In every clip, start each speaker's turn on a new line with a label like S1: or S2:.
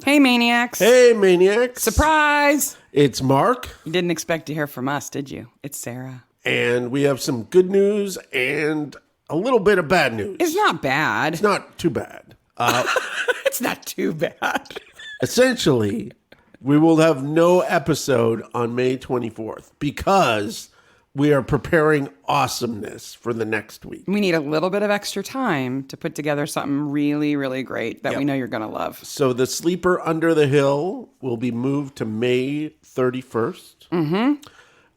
S1: Hey, Maniacs.
S2: Hey, Maniacs.
S1: Surprise!
S2: It's Mark.
S1: You didn't expect to hear from us, did you? It's Sarah.
S2: And we have some good news and a little bit of bad news.
S1: It's not bad.
S2: It's not too bad.
S1: It's not too bad.
S2: Essentially, we will have no episode on May 24th because we are preparing awesomeness for the next week.
S1: We need a little bit of extra time to put together something really, really great that we know you're going to love.
S2: So the Sleeper Under the Hill will be moved to May 31st. Mm-hmm.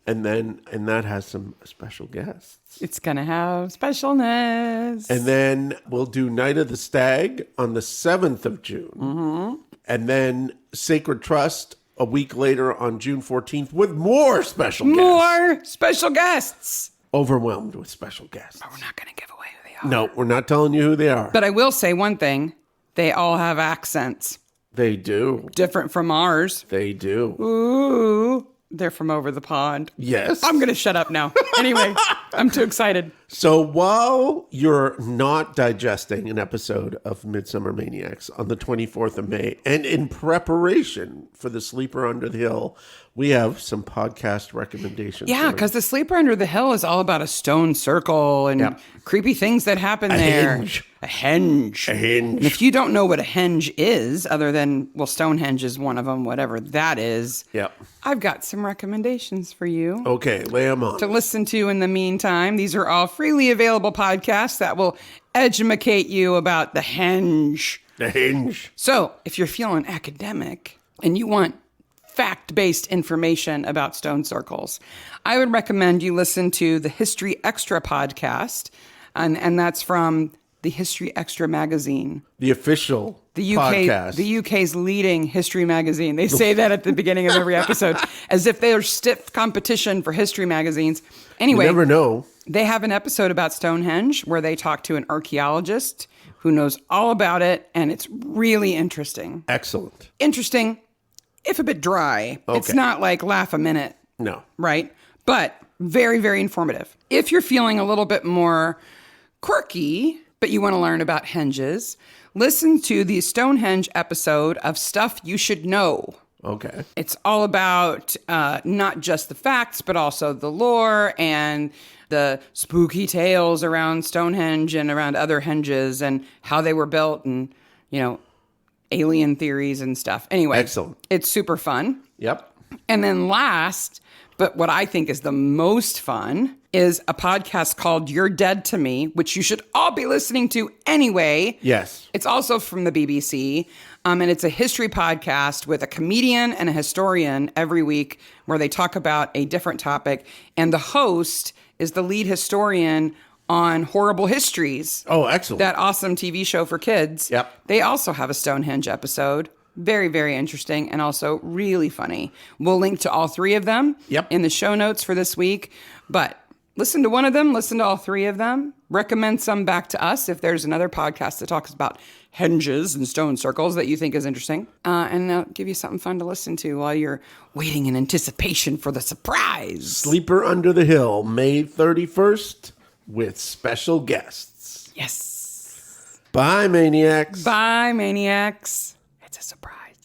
S2: And that has some special guests.
S1: It's going to have specialness.
S2: And then we'll do Night of the Stag on the 7th of June. Mm-hmm. And then Sacred Trust a week later on June 14th with more special guests.
S1: More special guests.
S2: Overwhelmed with special guests.
S1: But we're not going to give away who they are.
S2: No, we're not telling you who they are.
S1: But I will say one thing. They all have accents.
S2: They do.
S1: Different from ours.
S2: They do.
S1: Ooh. They're from over the pond.
S2: Yes.
S1: I'm going to shut up now. Anyway, I'm too excited.
S2: So while you're not digesting an episode of Midsomer Maniacs on the 24th of May, and in preparation for The Sleeper Under the Hill, we have some podcast recommendations.
S1: Yeah, because The Sleeper Under the Hill is all about a stone circle and creepy things that happen there.
S2: Henge.
S1: A henge.
S2: A henge.
S1: And if you don't know what a henge is, other than, well, Stonehenge is one of them, whatever that is, I've got some recommendations for you.
S2: Okay, lay them on.
S1: To listen to in the meantime. These are all freely available podcasts that will educate you about the henge.
S2: The henge.
S1: So, if you're feeling academic and you want fact-based information about stone circles, I would recommend you listen to the History Extra podcast, and that's from the History Extra magazine.
S2: The official podcast.
S1: The UK's leading history magazine. They say that at the beginning of every episode, as if they are stiff competition for history magazines. Anyway,
S2: you never know.
S1: They have an episode about Stonehenge where they talk to an archaeologist who knows all about it, and it's really interesting.
S2: Excellent.
S1: Interesting, if a bit dry.
S2: Okay.
S1: It's not like laugh a minute.
S2: No.
S1: Right? But very, very informative. If you're feeling a little bit more quirky, but you want to learn about henges, listen to the Stonehenge episode of Stuff You Should Know.
S2: Okay.
S1: It's all about not just the facts, but also the lore and the spooky tales around Stonehenge and around other henges and how they were built and, alien theories and stuff. Anyway.
S2: Excellent.
S1: It's super fun.
S2: Yep.
S1: And then last, but what I think is the most fun, is a podcast called You're Dead to Me, which you should all be listening to anyway.
S2: Yes.
S1: It's also from the BBC, and it's a history podcast with a comedian and a historian every week where they talk about a different topic. And the host is the lead historian on Horrible Histories.
S2: Oh, excellent.
S1: That awesome TV show for kids.
S2: Yep.
S1: They also have a Stonehenge episode. Very, very interesting and also really funny. We'll link to all three of them in the show notes for this week. But listen to one of them, listen to all three of them. Recommend some back to us if there's another podcast that talks about henges and stone circles that you think is interesting. And they'll give you something fun to listen to while you're waiting in anticipation for the surprise.
S2: Sleeper Under the Hill, May 31st, with special guests.
S1: Yes.
S2: Bye, Maniacs.
S1: Bye, Maniacs. It's a surprise.